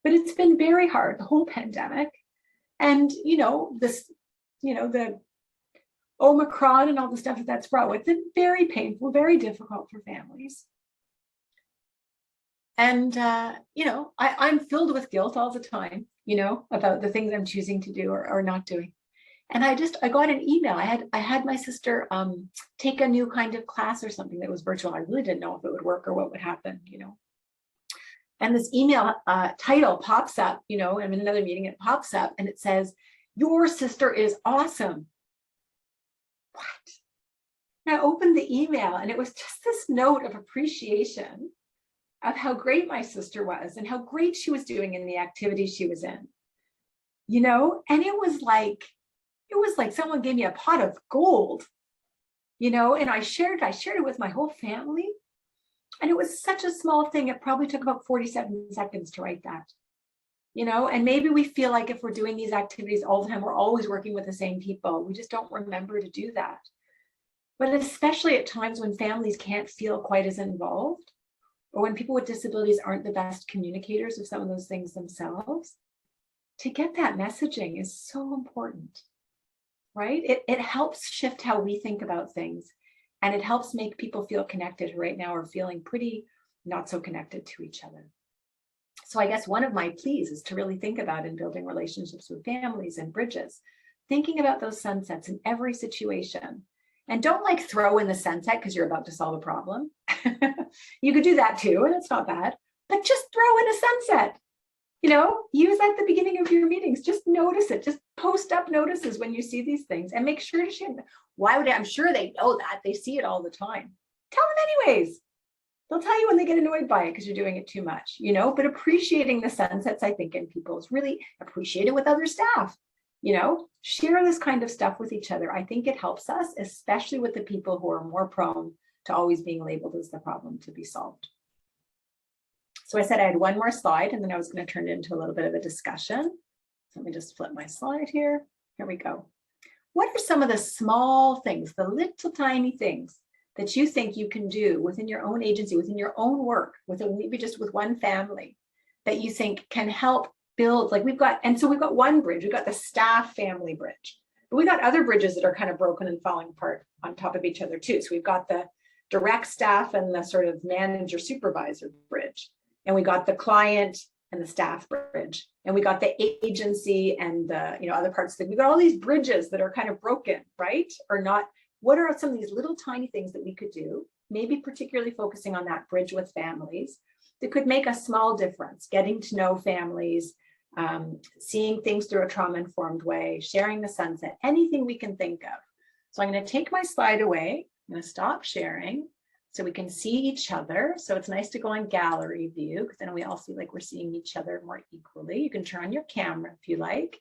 But it's been very hard, the whole pandemic. And, you know, this, you know, the Omicron and all the stuff that's brought with it, very painful, very difficult for families. And, you know, I'm filled with guilt all the time, you know, about the things I'm choosing to do or not doing. And I got an email. I had my sister take a new kind of class or something that was virtual. I really didn't know if it would work or what would happen, you know. And this email title pops up, you know, I'm in another meeting, it pops up and it says, "Your sister is awesome." What? And I opened the email and it was just this note of appreciation of how great my sister was and how great she was doing in the activities she was in, you know. And it was like someone gave me a pot of gold, you know, and I shared it with my whole family. And it was such a small thing. It probably took about 47 seconds to write that, you know. And maybe we feel like if we're doing these activities all the time, we're always working with the same people. We just don't remember to do that. But especially at times when families can't feel quite as involved, or when people with disabilities aren't the best communicators of some of those things themselves, to get that messaging is so important, right? It helps shift how we think about things, and it helps make people feel connected who right now are feeling pretty not so connected to each other. So I guess one of my pleas is to really think about in building relationships with families and bridges, thinking about those sunsets in every situation. And don't like throw in the sunset because you're about to solve a problem. You could do that too, and it's not bad, but just throw in a sunset. You know, use at the beginning of your meetings, just notice it, just post up notices when you see these things and make sure to share them. Why would I'm sure they know that, they see it all the time. Tell them anyways. They'll tell you when they get annoyed by it because you're doing it too much, you know, but appreciating the sunsets, I think, in people is really appreciate it with other staff. You know, share this kind of stuff with each other. I think it helps us, especially with the people who are more prone to always being labeled as the problem to be solved. So I said I had one more slide and then I was going to turn it into a little bit of a discussion. So let me just flip my slide here. Here we go. What are some of the small things, the little tiny things that you think you can do within your own agency, within your own work, maybe just with one family, that you think can help build, like we've got one bridge, we've got the staff family bridge, but we've got other bridges that are kind of broken and falling apart on top of each other too. So we've got the direct staff and the sort of manager supervisor bridge, and we got the client and the staff bridge, and we got the agency and the, you know, other parts that we've got all these bridges that are kind of broken, right? Or not. What are some of these little tiny things that we could do, maybe particularly focusing on that bridge with families, that could make a small difference, getting to know families, seeing things through a trauma-informed way, sharing the sunset, anything we can think of. So I'm going to take my slide away. I'm going to stop sharing so we can see each other. So it's nice to go on gallery view because then we all feel like we're seeing each other more equally. You can turn on your camera if you like.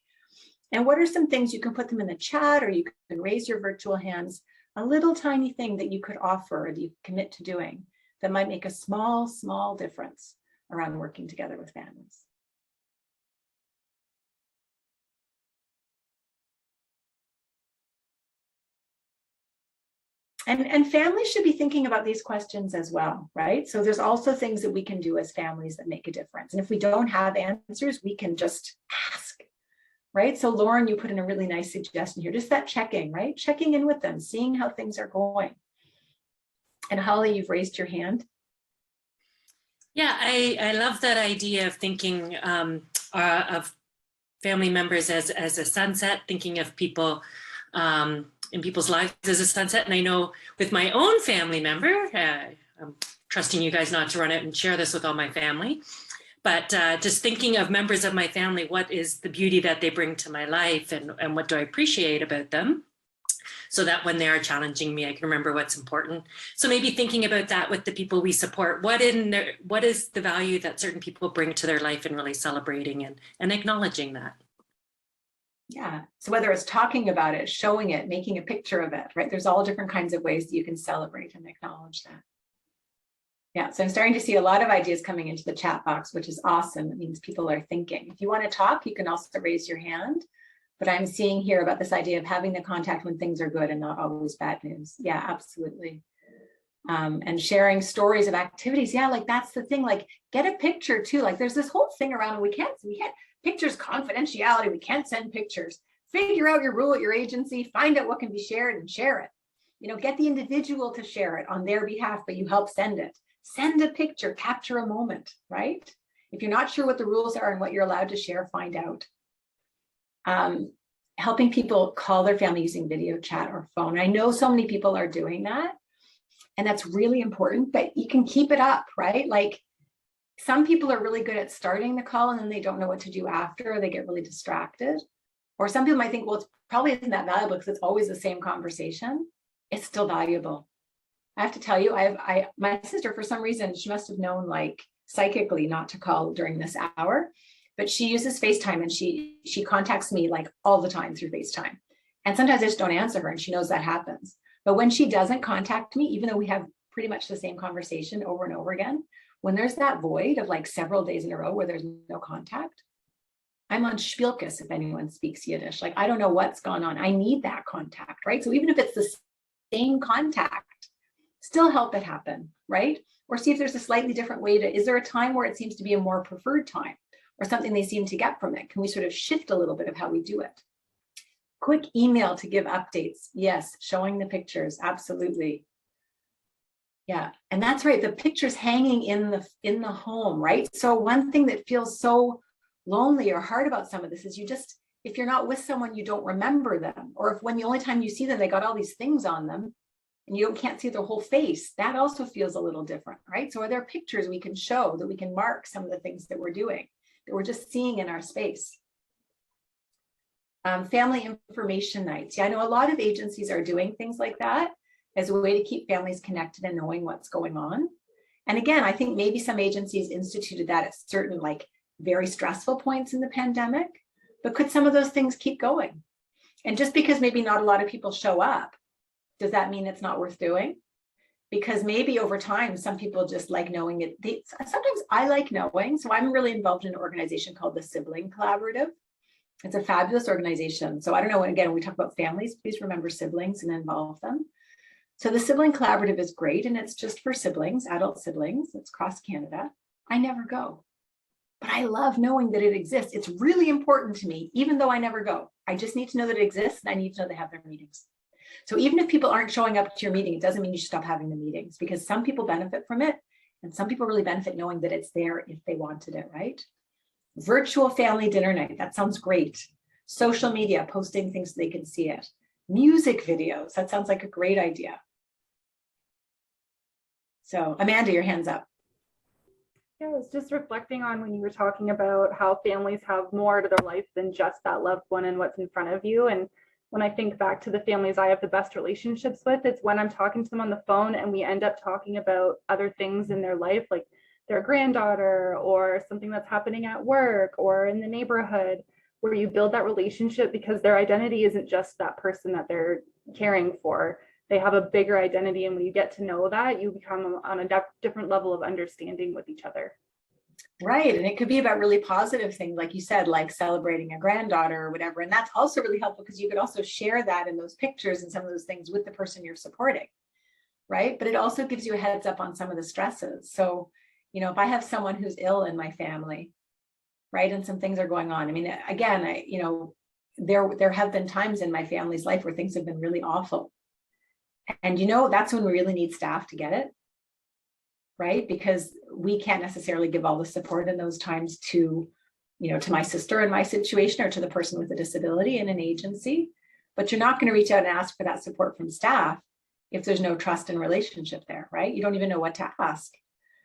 And what are some things you can put them in the chat, or you can raise your virtual hands, a little tiny thing that you could offer or that you commit to doing that might make a small, small difference around working together with families. And families should be thinking about these questions as well, right? So there's also things that we can do as families that make a difference. And if we don't have answers, we can just ask, right? So Lauren, you put in a really nice suggestion here, just that checking, right? Checking in with them, seeing how things are going. And Holly, you've raised your hand. Yeah, I love that idea of thinking of family members as a sunset, thinking of people in people's lives as a sunset. And I know with my own family member, I'm trusting you guys not to run it and share this with all my family, But just thinking of members of my family, what is the beauty that they bring to my life, and what do I appreciate about them? So that when they are challenging me, I can remember what's important. So maybe thinking about that with the people we support, what is the value that certain people bring to their life, and really celebrating and acknowledging that. Yeah, so whether it's talking about it, showing it, making a picture of it, right? There's all different kinds of ways that you can celebrate and acknowledge that. Yeah, so I'm starting to see a lot of ideas coming into the chat box, which is awesome. It means people are thinking. If you want to talk, you can also raise your hand. But I'm seeing here about this idea of having the contact when things are good and not always bad news. Yeah, absolutely. And sharing stories of activities. Yeah, like that's the thing, like get a picture too. Like there's this whole thing around, we can't pictures, confidentiality, we can't send pictures. Figure out your rule at your agency, find out what can be shared and share it. You know, get the individual to share it on their behalf, but you help send it. Send a picture, capture a moment, right? If you're not sure what the rules are and what you're allowed to share, find out. Helping people call their family using video chat or phone. I know so many people are doing that, and that's really important, but you can keep it up, right? Like some people are really good at starting the call and then they don't know what to do after, or they get really distracted. Or some people might think, well, it's probably isn't that valuable because it's always the same conversation. It's still valuable. I have to tell you, my sister, for some reason, she must have known like psychically not to call during this hour, but she uses FaceTime and she contacts me like all the time through FaceTime. And sometimes I just don't answer her and she knows that happens. But when she doesn't contact me, even though we have pretty much the same conversation over and over again, when there's that void of like several days in a row where there's no contact, I'm on Spielkes if anyone speaks Yiddish. Like, I don't know what's gone on. I need that contact, right? So even if it's the same contact, still help it happen, right? Or see if there's a slightly different way to, is there a time where it seems to be a more preferred time or something they seem to get from it? Can we sort of shift a little bit of how we do it? Quick email to give updates. Yes, showing the pictures, absolutely. Yeah, and that's right, the pictures hanging in the home, right? So one thing that feels so lonely or hard about some of this is if you're not with someone, you don't remember them. Or if when the only time you see them, they got all these things on them, and you can't see their whole face, that also feels a little different, right? So are there pictures we can show that we can mark some of the things that we're doing, that we're just seeing in our space? Family information nights. Yeah, I know a lot of agencies are doing things like that as a way to keep families connected and knowing what's going on. And again, I think maybe some agencies instituted that at certain like very stressful points in the pandemic, but could some of those things keep going? And just because maybe not a lot of people show up, does that mean it's not worth doing? Because maybe over time, some people just like knowing it. Sometimes I like knowing. So I'm really involved in an organization called the Sibling Collaborative. It's a fabulous organization. So I don't know, again, when we talk about families, please remember siblings and involve them. So the Sibling Collaborative is great, and it's just for siblings, adult siblings. It's across Canada. I never go, but I love knowing that it exists. It's really important to me, even though I never go. I just need to know that it exists, and I need to know they have their meetings. So even if people aren't showing up to your meeting, it doesn't mean you should stop having the meetings, because some people benefit from it, and some people really benefit knowing that it's there if they wanted it, right? Virtual family dinner night, that sounds great. Social media, posting things so they can see it. Music videos, that sounds like a great idea. So Amanda, your hand's up. Yeah, I was just reflecting on when you were talking about how families have more to their life than just that loved one and what's in front of you. And when I think back to the families I have the best relationships with, it's when I'm talking to them on the phone and we end up talking about other things in their life, like their granddaughter or something that's happening at work or in the neighborhood, where you build that relationship because their identity isn't just that person that they're caring for. They have a bigger identity, and when you get to know that, you become on a different level of understanding with each other. Right, and it could be about really positive things, like you said, like celebrating a granddaughter or whatever, and that's also really helpful because you could also share that in those pictures and some of those things with the person you're supporting, right? But it also gives you a heads up on some of the stresses. So, you know, if I have someone who's ill in my family, right, and some things are going on, I mean, again, you know, there have been times in my family's life where things have been really awful. And, you know, that's when we really need staff to get it, right? Because we can't necessarily give all the support in those times to, you know, to my sister in my situation or to the person with a disability in an agency. But you're not going to reach out and ask for that support from staff if there's no trust and relationship there, right? You don't even know what to ask.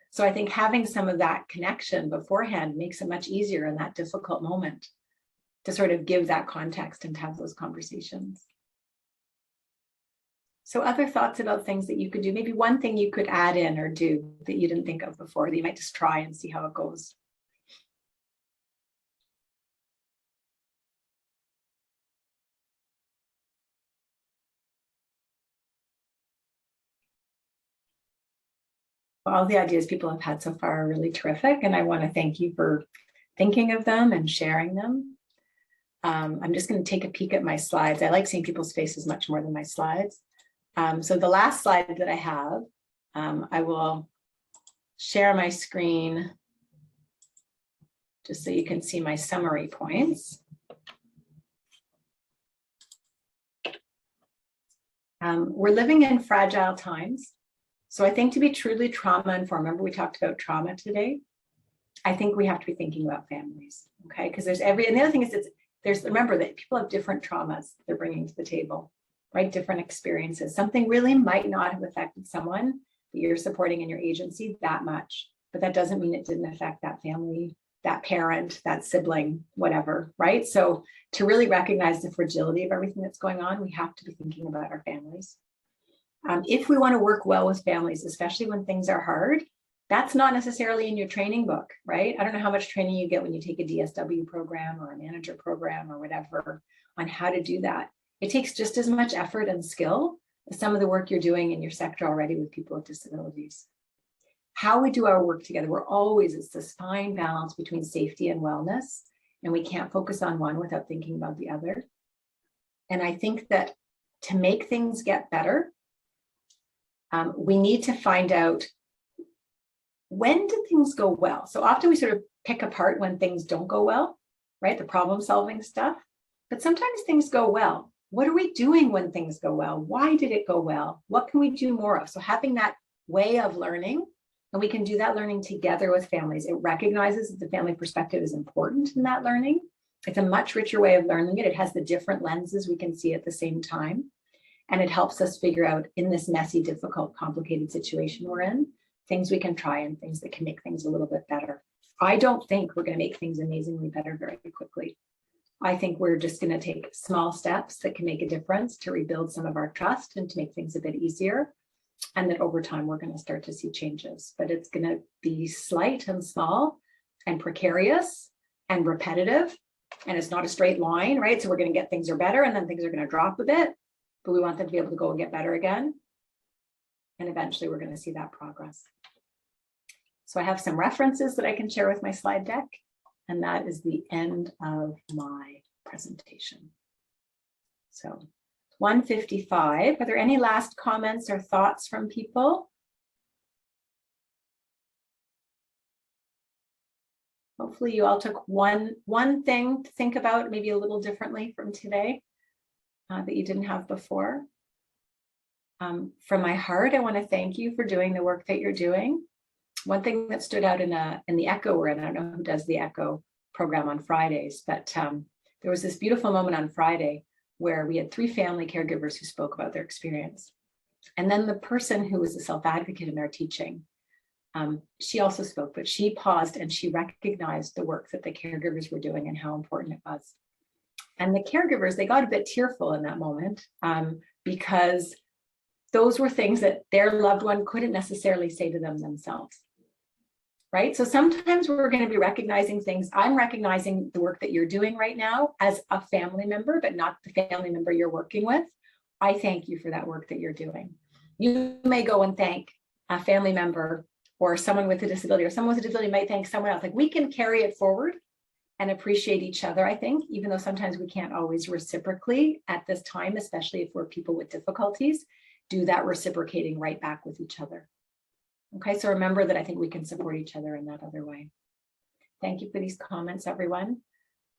So I think having some of that connection beforehand makes it much easier in that difficult moment to sort of give that context and have those conversations. So other thoughts about things that you could do, maybe one thing you could add in or do that you didn't think of before that you might just try and see how it goes. All the ideas people have had so far are really terrific, and I want to thank you for thinking of them and sharing them. I'm just going to take a peek at my slides. I like seeing people's faces much more than my slides. So the last slide that I have, I will share my screen just so you can see my summary points. We're living in fragile times. So I think to be truly trauma informed, remember we talked about trauma today, I think we have to be thinking about families, okay? Because there's and the other thing is remember that people have different traumas they're bringing to the table, right? Different experiences. Something really might not have affected someone that you're supporting in your agency that much, but that doesn't mean it didn't affect that family, that parent, that sibling, whatever, right? So to really recognize the fragility of everything that's going on, we have to be thinking about our families. If we want to work well with families, especially when things are hard, that's not necessarily in your training book, right? I don't know how much training you get when you take a DSW program or a manager program or whatever on how to do that. It takes just as much effort and skill as some of the work you're doing in your sector already with people with disabilities. How we do our work together, it's this fine balance between safety and wellness, and we can't focus on one without thinking about the other. And I think that to make things get better, we need to find out, when do things go well? So often we sort of pick apart when things don't go well, right? The problem solving stuff, but sometimes things go well. What are we doing when things go well? Why did it go well? What can we do more of? So having that way of learning, and we can do that learning together with families. It recognizes that the family perspective is important in that learning. It's a much richer way of learning it. It has the different lenses we can see at the same time. And it helps us figure out, in this messy, difficult, complicated situation we're in, things we can try and things that can make things a little bit better. I don't think we're going to make things amazingly better very quickly. I think we're just going to take small steps that can make a difference to rebuild some of our trust and to make things a bit easier. And that over time, we're going to start to see changes. But it's going to be slight and small and precarious and repetitive. And it's not a straight line, right? So we're going to get things are better and then things are going to drop a bit. But we want them to be able to go and get better again. And eventually we're going to see that progress. So I have some references that I can share with my slide deck. And that is the end of my presentation. So 1:55. Are there any last comments or thoughts from people? Hopefully you all took one thing to think about, maybe a little differently from today. That you didn't have before. From my heart, I want to thank you for doing the work that you're doing. One thing that stood out in the ECHO we're in, I don't know who does the ECHO program on Fridays, but there was this beautiful moment on Friday where we had 3 family caregivers who spoke about their experience. And then the person who was a self-advocate in our teaching, she also spoke, but she paused and she recognized the work that the caregivers were doing and how important it was. And the caregivers, they got a bit tearful in that moment because those were things that their loved one couldn't necessarily say to them themselves, right? So sometimes we're going to be recognizing things. I'm recognizing the work that you're doing right now as a family member, but not the family member you're working with. I thank you for that work that you're doing. You may go and thank a family member or someone with a disability, or someone with a disability might thank someone else. Like, we can carry it forward and appreciate each other, I think, even though sometimes we can't always reciprocally at this time, especially if we're people with difficulties, do that reciprocating right back with each other. Okay, so remember that I think we can support each other in that other way. Thank you for these comments, everyone.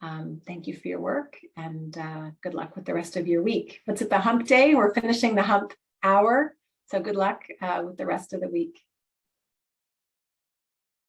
Thank you for your work, and good luck with the rest of your week. What's it, the hump day? We're finishing the hump hour, so good luck with the rest of the week.